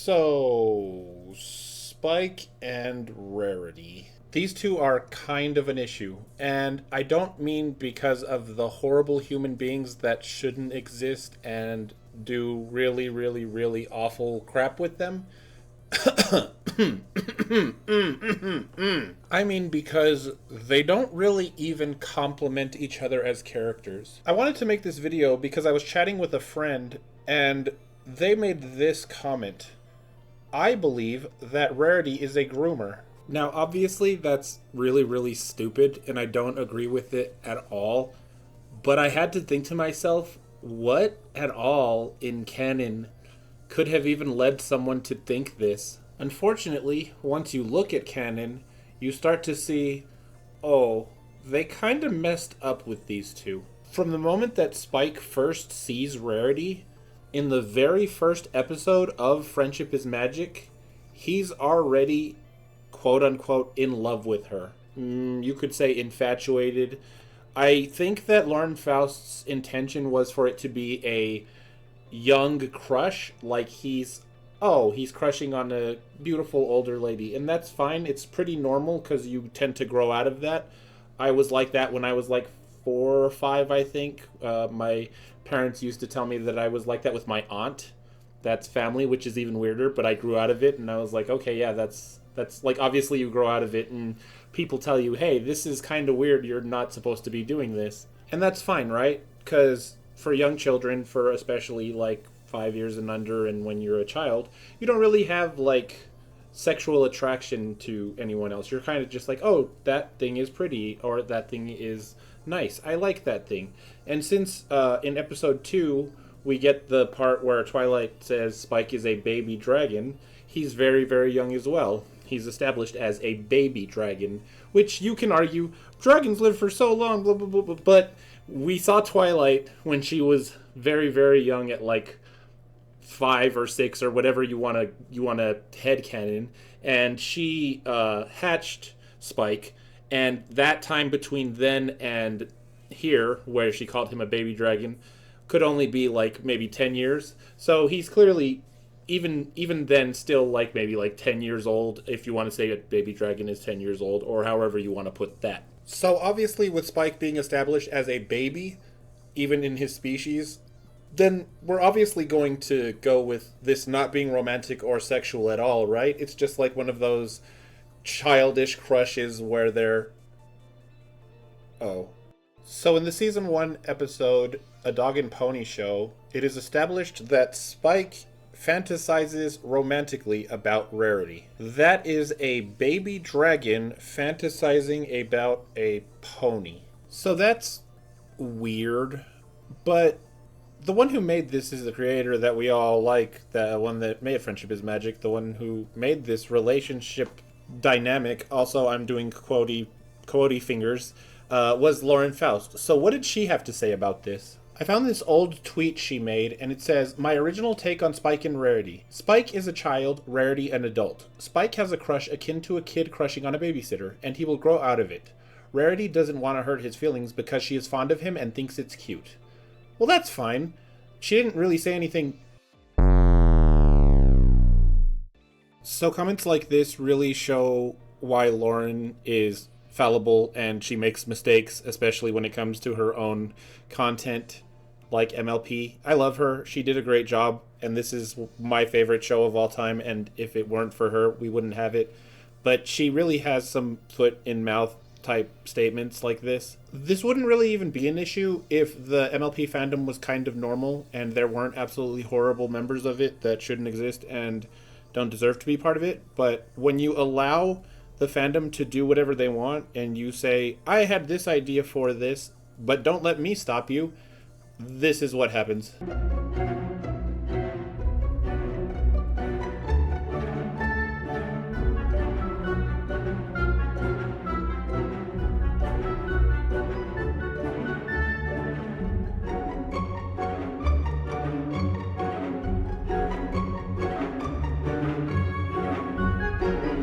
So, Spike and Rarity. These two are kind of an issue, and I don't mean because of the horrible human beings that shouldn't exist and do really, really, really awful crap with them. I mean because they don't really even complement each other as characters. I wanted to make this video because I was chatting with a friend and they made this comment. I believe that Rarity is a groomer. Now, obviously, that's really, really stupid, and I don't agree with it at all. But I had to think to myself, what at all in canon could have even led someone to think this? Unfortunately, once you look at canon, you start to see, oh, they kind of messed up with these two. From the moment that Spike first sees Rarity, in the very first episode of Friendship is Magic, he's already, quote-unquote, in love with her. You could say infatuated. I think that Lauren Faust's intention was for it to be a young crush, like he's crushing on a beautiful older lady, and that's fine. It's pretty normal because you tend to grow out of that. I was like that when I was like 4 or 5, I think. My parents used to tell me that I was like that with my aunt. That's family, which is even weirder, but I grew out of it, and I was like, okay, yeah, that's like, obviously you grow out of it, and people tell you, hey, this is kind of weird, you're not supposed to be doing this. And that's fine, right? Because for young children, for especially like 5 years and under, and when you're a child, you don't really have like sexual attraction to anyone else. You're kind of just like, oh, that thing is pretty, or that thing is nice, I like that thing. And since in episode 2 we get the part where Twilight says Spike is a baby dragon, he's very, very young as well. He's established as a baby dragon, which you can argue dragons live for so long, blah blah blah blah, but we saw Twilight when she was very, very young, at like 5 or 6 or whatever you want to headcanon, and she hatched Spike, and that time between then and here, where she called him a baby dragon, could only be like maybe 10 years. So he's clearly even then still like maybe like 10 years old, if you want to say a baby dragon is 10 years old, or however you want to put that. So obviously with Spike being established as a baby, even in his species, then we're obviously going to go with this not being romantic or sexual at all, right? It's just like one of those childish crushes where they're... Oh. So in the season 1 episode, A Dog and Pony Show, it is established that Spike fantasizes romantically about Rarity. That is a baby dragon fantasizing about a pony. So that's weird, but the one who made this is the creator that we all like, the one that made Friendship is Magic, the one who made this relationship dynamic, also I'm doing quotey fingers, was Lauren Faust. So what did she have to say about this? I found this old tweet she made, and it says, my original take on Spike and Rarity. Spike is a child, Rarity an adult. Spike has a crush akin to a kid crushing on a babysitter, and he will grow out of it. Rarity doesn't want to hurt his feelings because she is fond of him and thinks it's cute. Well, that's fine. She didn't really say anything. So comments like this really show why Lauren is fallible and she makes mistakes, especially when it comes to her own content like MLP. I love her. She did a great job, and this is my favorite show of all time, and if it weren't for her, we wouldn't have it. But she really has some foot in mouth type statements like this. This wouldn't really even be an issue if the MLP fandom was kind of normal and there weren't absolutely horrible members of it that shouldn't exist and don't deserve to be part of it. But when you allow the fandom to do whatever they want and you say, I had this idea for this, but don't let me stop you, this is what happens.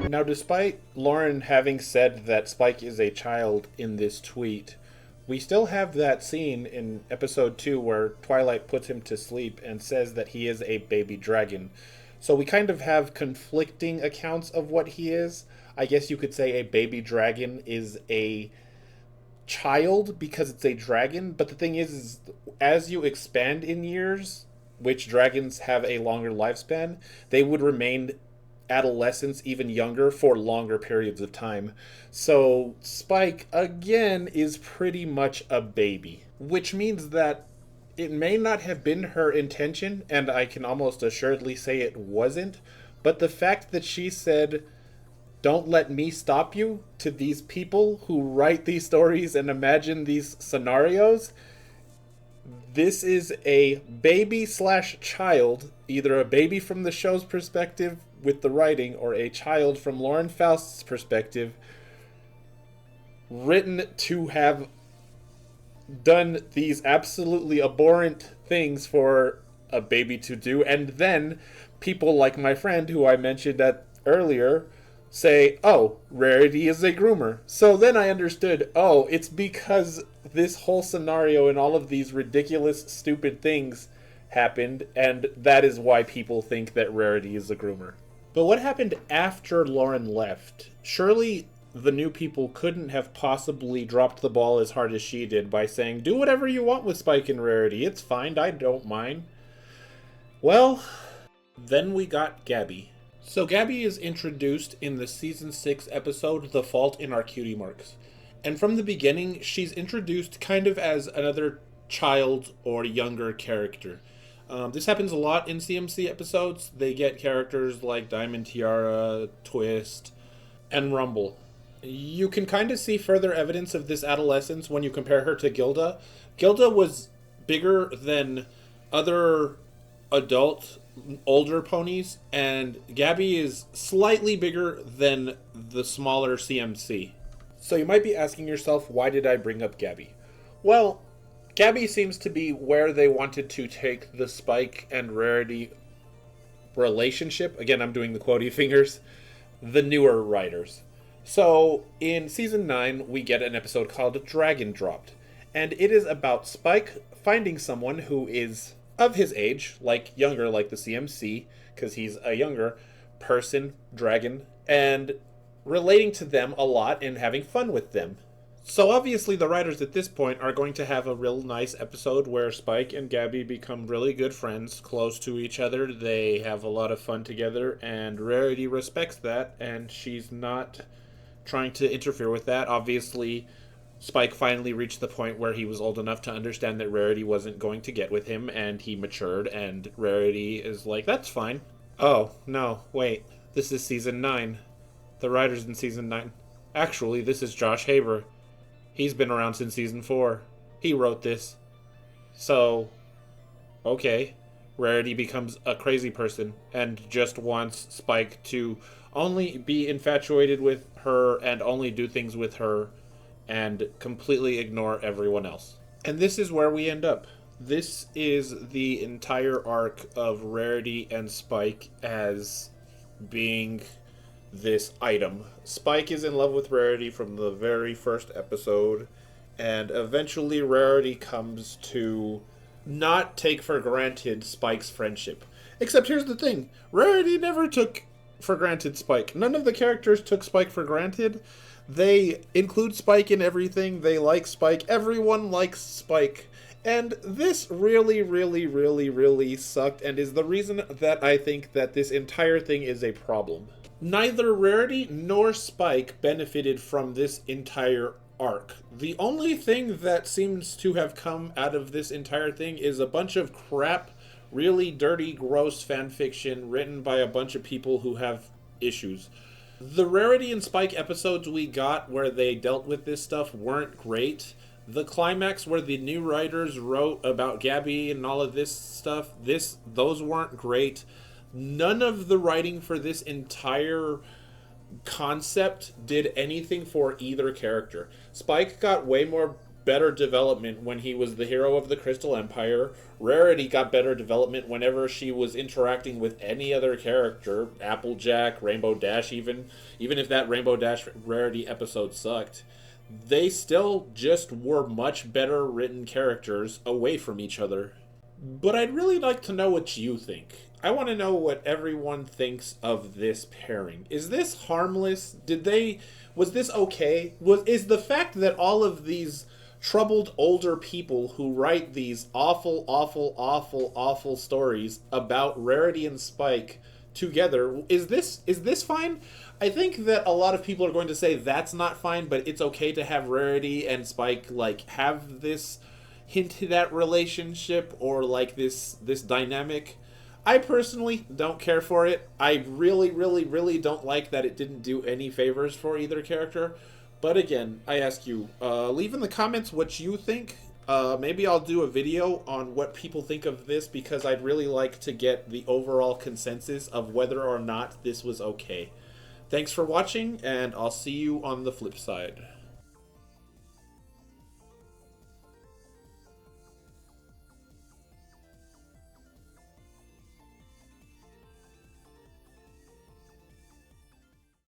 Now, despite Lauren having said that Spike is a child in this tweet, we still have that scene in episode 2 where Twilight puts him to sleep and says that he is a baby dragon. So we kind of have conflicting accounts of what he is. I guess you could say a baby dragon is a child because it's a dragon, but the thing is as you expand in years, which dragons have a longer lifespan, they would remain adolescents, even younger, for longer periods of time. So Spike, again, is pretty much a baby, which means that it may not have been her intention, and I can almost assuredly say it wasn't, but the fact that she said, "Don't let me stop you," to these people who write these stories and imagine these scenarios, this is a baby slash child, either a baby from the show's perspective with the writing or a child from Lauren Faust's perspective, written to have done these absolutely abhorrent things for a baby to do, and then people like my friend who I mentioned earlier say, "Oh, Rarity is a groomer." So then I understood, oh, it's because this whole scenario and all of these ridiculous, stupid things happened, and that is why people think that Rarity is a groomer. But what happened after Lauren left? Surely the new people couldn't have possibly dropped the ball as hard as she did by saying, "Do whatever you want with Spike and Rarity, it's fine, I don't mind." Well, then we got Gabby. So Gabby is introduced in the Season 6 episode, The Fault in Our Cutie Marks. And from the beginning, she's introduced kind of as another child or younger character. This happens a lot in CMC episodes. They get characters like Diamond Tiara, Twist, and Rumble. You can kind of see further evidence of this adolescence when you compare her to Gilda. Gilda was bigger than other adult older ponies, and Gabby is slightly bigger than the smaller CMC. So you might be asking yourself, why did I bring up Gabby? Well, Gabby seems to be where they wanted to take the Spike and Rarity relationship. Again, I'm doing the quotey fingers. The newer writers. So in Season 9, we get an episode called Dragon Dropped. And it is about Spike finding someone who is of his age, like younger, like the CMC, because he's a younger person, dragon, and relating to them a lot and having fun with them. So obviously the writers at this point are going to have a real nice episode where Spike and Gabby become really good friends, close to each other. They have a lot of fun together, and Rarity respects that, and she's not trying to interfere with that. Obviously, Spike finally reached the point where he was old enough to understand that Rarity wasn't going to get with him, and he matured, and Rarity is like, "That's fine." Oh, no, wait. This is Season 9. The writers in Season 9. Actually, this is Josh Haber. He's been around since Season 4. He wrote this. So, okay. Rarity becomes a crazy person and just wants Spike to only be infatuated with her and only do things with her and completely ignore everyone else. And this is where we end up. This is the entire arc of Rarity and Spike as being this item. Spike is in love with Rarity from the very first episode, and eventually Rarity comes to not take for granted Spike's friendship. Except here's the thing, Rarity never took for granted Spike. None of the characters took Spike for granted. They include Spike in everything. They like Spike. Everyone likes Spike. And this really, really, really, really sucked, and is the reason that I think that this entire thing is a problem. Neither Rarity nor Spike benefited from this entire arc. The only thing that seems to have come out of this entire thing is a bunch of crap, really dirty, gross fanfiction written by a bunch of people who have issues. The Rarity and Spike episodes we got where they dealt with this stuff weren't great. The climax where the new writers wrote about Gabby and all of this stuff, those weren't great. None of the writing for this entire concept did anything for either character. Spike got way more better development when he was the hero of the Crystal Empire. Rarity got better development whenever she was interacting with any other character, Applejack, Rainbow Dash even if that Rainbow Dash Rarity episode sucked. They still just were much better written characters away from each other. But I'd really like to know what you think. I want to know what everyone thinks of this pairing. Is this harmless? Was this okay? Is the fact that all of these troubled older people who write these awful, awful, awful, awful stories about Rarity and Spike together, is this fine? I think that a lot of people are going to say that's not fine, but it's okay to have Rarity and Spike like have this hinted at relationship or like this dynamic. I personally don't care for it. I really, really, really don't like that it didn't do any favors for either character. But again, I ask you, leave in the comments what you think. Maybe I'll do a video on what people think of this because I'd really like to get the overall consensus of whether or not this was okay. Thanks for watching, and I'll see you on the flip side.